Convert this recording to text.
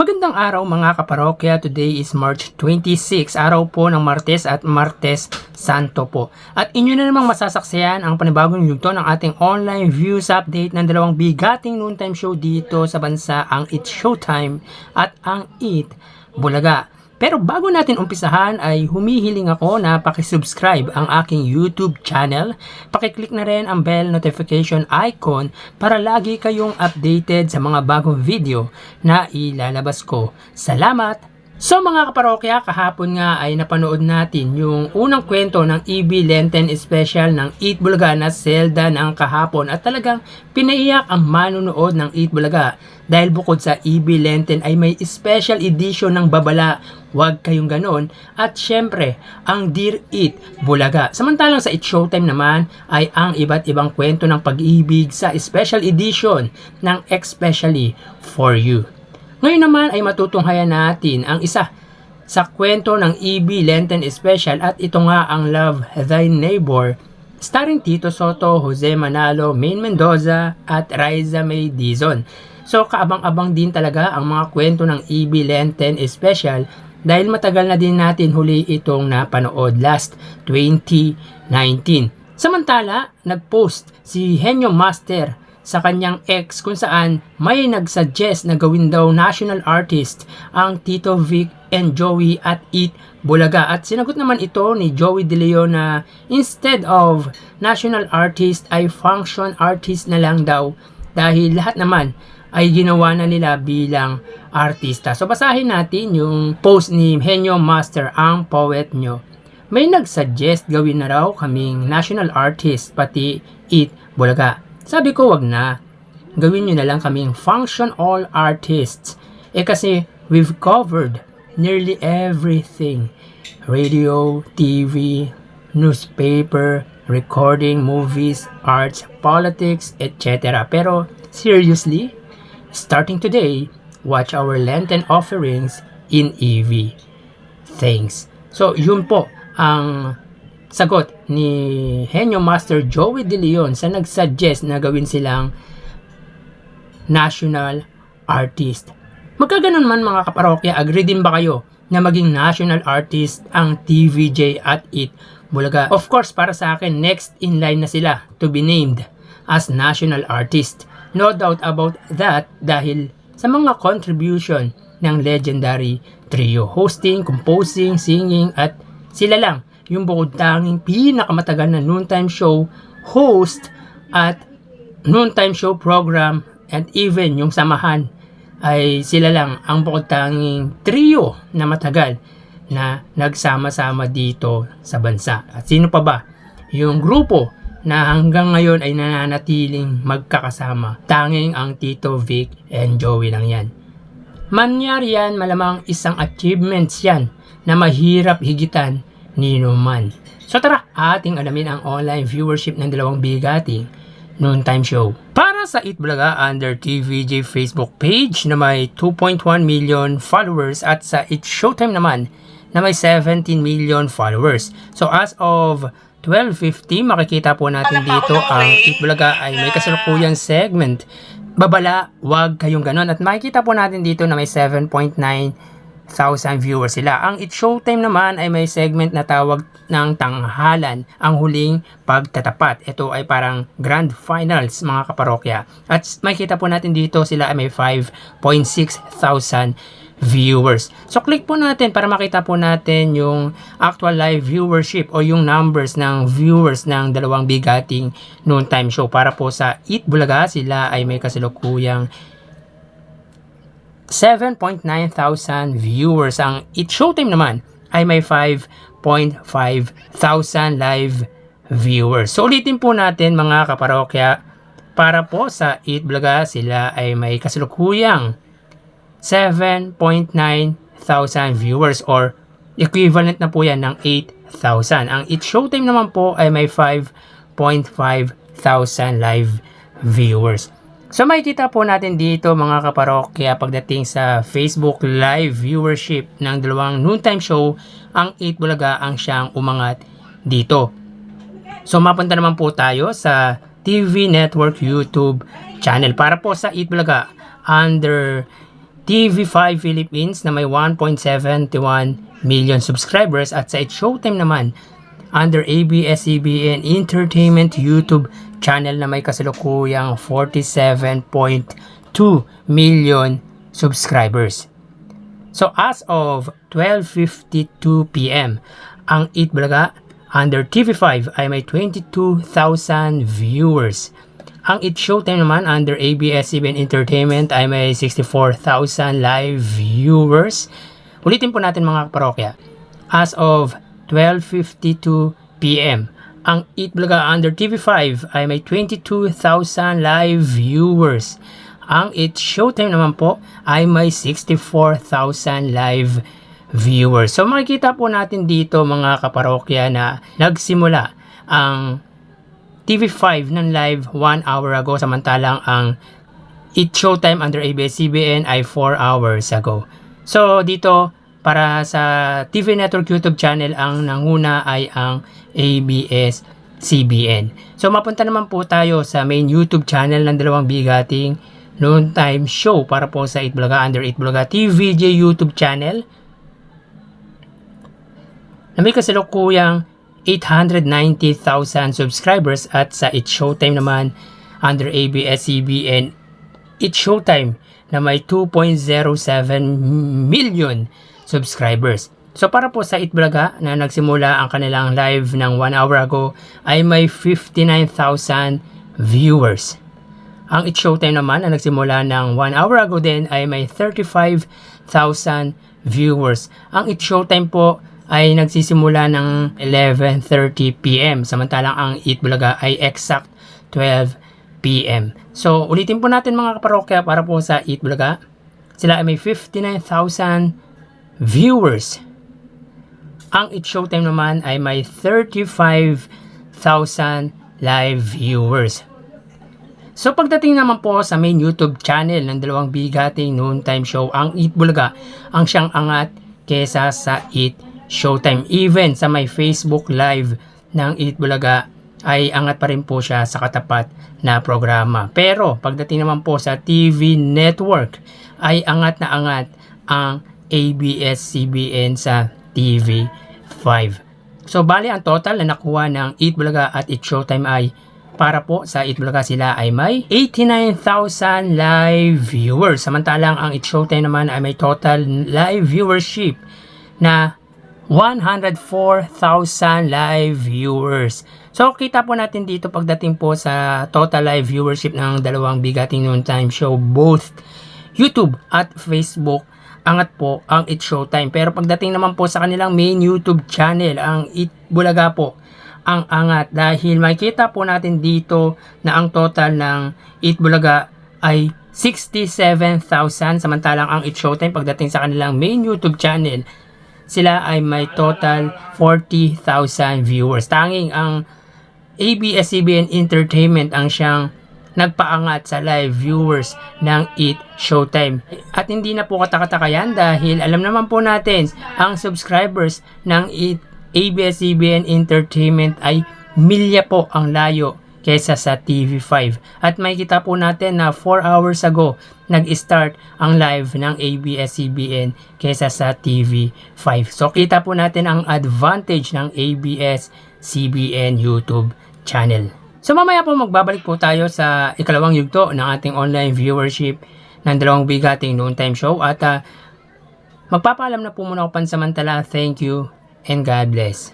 Magandang araw mga kaparokya. Today is March 26, araw po ng Martes at Martes Santo po. At inyo na namang masasaksiyan ang panibagong yugto ng ating online views update ng dalawang bigating noontime show dito sa bansa, ang It's Showtime at ang Eat Bulaga. Pero bago natin umpisahan ay humihiling ako na pakisubscribe ang aking YouTube channel. Pakiclick na rin ang bell notification icon para lagi kayong updated sa mga bagong video na ilalabas ko. Salamat! So mga kaparokya, kahapon nga ay napanood natin yung unang kwento ng EB Lenten Special ng Eat Bulaga na Zelda ng kahapon at talagang pinaiyak ang manunood ng Eat Bulaga dahil bukod sa EB Lenten ay may special edition ng Babala, Huwag Kayong Ganon, at syempre ang Dear Eat Bulaga. Samantalang sa It's Showtime naman ay ang iba't ibang kwento ng pag-ibig sa special edition ng Especially For You. Ngayon naman ay matutunghayan natin ang isa sa kwento ng EB Lenten Special at ito nga ang Love Thy Neighbor, starring Tito Soto, Jose Manalo, Maine Mendoza at Raisa May Dizon. So kaabang-abang din talaga ang mga kwento ng EB Lenten Special dahil matagal na din natin huli itong napanood last 2019. Samantala, nag-post si Henyo Master sa kanyang ex kung saan may nagsuggest na gawin daw national artist ang Tito Vic and Joey at Eat Bulaga. At sinagot naman ito ni Joey De Leon na instead of national artist ay function artist na lang daw dahil lahat naman ay ginawa na nila bilang artista. So basahin natin yung post ni Henyo Master, ang poet nyo. May nagsuggest gawin na raw kaming national artist pati Eat Bulaga. Sabi ko wag na, gawin nyo na lang kaming function all artists. Kasi we've covered nearly everything. Radio, TV, newspaper, recording, movies, arts, politics, etc. Pero seriously, starting today, watch our Lenten offerings in EV. Thanks. So yun po ang sagot ni Henyo Master Joey De Leon sa nagsuggest na gawin silang national artist. Magkaganon man mga kaparokya, agree din ba kayo na maging national artist ang TVJ at Eat Bulaga? Of course, para sa akin, next in line na sila to be named as national artist. No doubt about that dahil sa mga contribution ng legendary trio, hosting, composing, singing, at sila lang yung bukod tanging pinakamatagal na noontime show host at noontime show program, and even yung samahan ay sila lang ang bukod tanging trio na matagal na nagsama-sama dito sa bansa. At sino pa ba yung grupo na hanggang ngayon ay nananatiling magkakasama? Tanging ang Tito Vic and Joey lang yan. Mangyari yan, malamang isang achievements yan na mahirap higitan nino man. So tara, ating alamin ang online viewership ng dalawang bigating noontime show. Para sa Eat Bulaga under TVJ Facebook page na may 2.1 million followers at sa It's Showtime naman na may 17 million followers. So as of 12:50, makikita po natin dito ang Eat Bulaga ay may kasalukuyang segment Babala, Huwag Kayong Ganon, at makikita po natin dito na may 7.9 1,000 viewers sila. Ang It's Showtime naman ay may segment na tawag ng Tanghalan, ang Huling Pagtatapat. Ito ay parang grand finals mga kaparokya. At makikita po natin dito sila ay may 5.6,000 viewers. So click po natin para makita po natin yung actual live viewership o yung numbers ng viewers ng dalawang bigating noontime show. Para po sa Eat Bulaga, sila ay may kasalukuyang 7.9 thousand viewers. Ang It's Showtime naman ay may 5.5 thousand live viewers. So ulitin po natin mga kaparokya, para po sa Eat Bulaga, sila ay may kasalukuyang 7.9 thousand viewers or equivalent na po yan ng 8,000. Ang It's Showtime naman po ay may 5.5 thousand live viewers. So makikita po natin dito mga kaparokya, pagdating sa Facebook live viewership ng dalawang noontime show, ang Eat Bulaga ang siyang umangat dito. So mapunta naman po tayo sa TV Network YouTube channel. Para po sa Eat Bulaga under TV5 Philippines na may 1.71 million subscribers at sa It's Showtime naman under ABS-CBN Entertainment YouTube channel na may kasalukuyang 47.2 million subscribers. So as of 12:52 PM, ang Eat Bulaga under TV5 ay may 22,000 viewers. Ang It's Showtime naman under ABS-CBN Entertainment ay may 64,000 live viewers. Ulitin po natin mga kaparokya. As of 12:52 PM, ang Eat Bulaga under TV5 ay may 22,000 live viewers. Ang It's Showtime naman po ay may 64,000 live viewers. So makikita po natin dito mga kaparokya na nagsimula ang TV5 ng live 1 hour ago, samantalang ang It's Showtime under ABS-CBN ay 4 hours ago. So dito para sa TV Network YouTube channel, ang nanguna ay ang ABS-CBN. So mapunta naman po tayo sa main YouTube channel ng dalawang bigating noontime show para po sa Eat Bulaga under Eat Bulaga TVJ YouTube channel na may kasalukuyang 890,000 subscribers, at sa It's Showtime naman under ABS-CBN It's Showtime na may 2.07 million subscribers. So para po sa Eat Bulaga na nagsimula ang kanilang live ng 1 hour ago ay may 59,000 viewers. Ang It's Showtime naman na nagsimula ng 1 hour ago din ay may 35,000 viewers. Ang It's Showtime po ay nagsisimula ng 11:30 PM, samantalang ang Eat Bulaga ay exact 12 PM. So ulitin po natin mga kaparokya para po sa Eat Bulaga. Sila ay may 59,000 viewers. Ang It's Showtime naman ay may 35,000 live viewers. So pagdating naman po sa main YouTube channel ng dalawang bigating noontime show, ang Eat Bulaga ang siyang angat kesa sa Eat Showtime. Even sa may Facebook Live ng Eat Bulaga ay angat pa rin po siya sa katapat na programa. Pero pagdating naman po sa TV Network ay angat na angat ang ABS-CBN sa TV5. So bali ang total na nakuha ng Eat Bulaga at It's Showtime ay para po sa Eat Bulaga sila ay may 89,000 live viewers. Samantalang ang It's Showtime naman ay may total live viewership na 104,000 live viewers. So kita po natin dito pagdating po sa total live viewership ng dalawang bigating noontime show, both YouTube at Facebook, angat po ang It's Showtime. Pero pagdating naman po sa kanilang main YouTube channel, ang Eat Bulaga po ang angat, dahil makikita po natin dito na ang total ng Eat Bulaga ay 67,000, samantalang ang It's Showtime pagdating sa kanilang main YouTube channel, sila ay may total 40,000 viewers. Tanging ang ABS-CBN Entertainment ang siyang nagpaangat sa live viewers ng Eat Showtime. At hindi na po katakataka yan, dahil alam naman po natin ang subscribers ng ABS-CBN Entertainment ay milya po ang layo kesa sa TV5. At makikita po natin na 4 hours ago nag-start ang live ng ABS-CBN kesa sa TV5. So kita po natin ang advantage ng ABS-CBN YouTube channel. So mamaya po magbabalik po tayo sa ikalawang yugto ng ating online viewership ng dalawang bigating noontime show, at magpapaalam na po muna ako pansamantala. Thank you and God bless.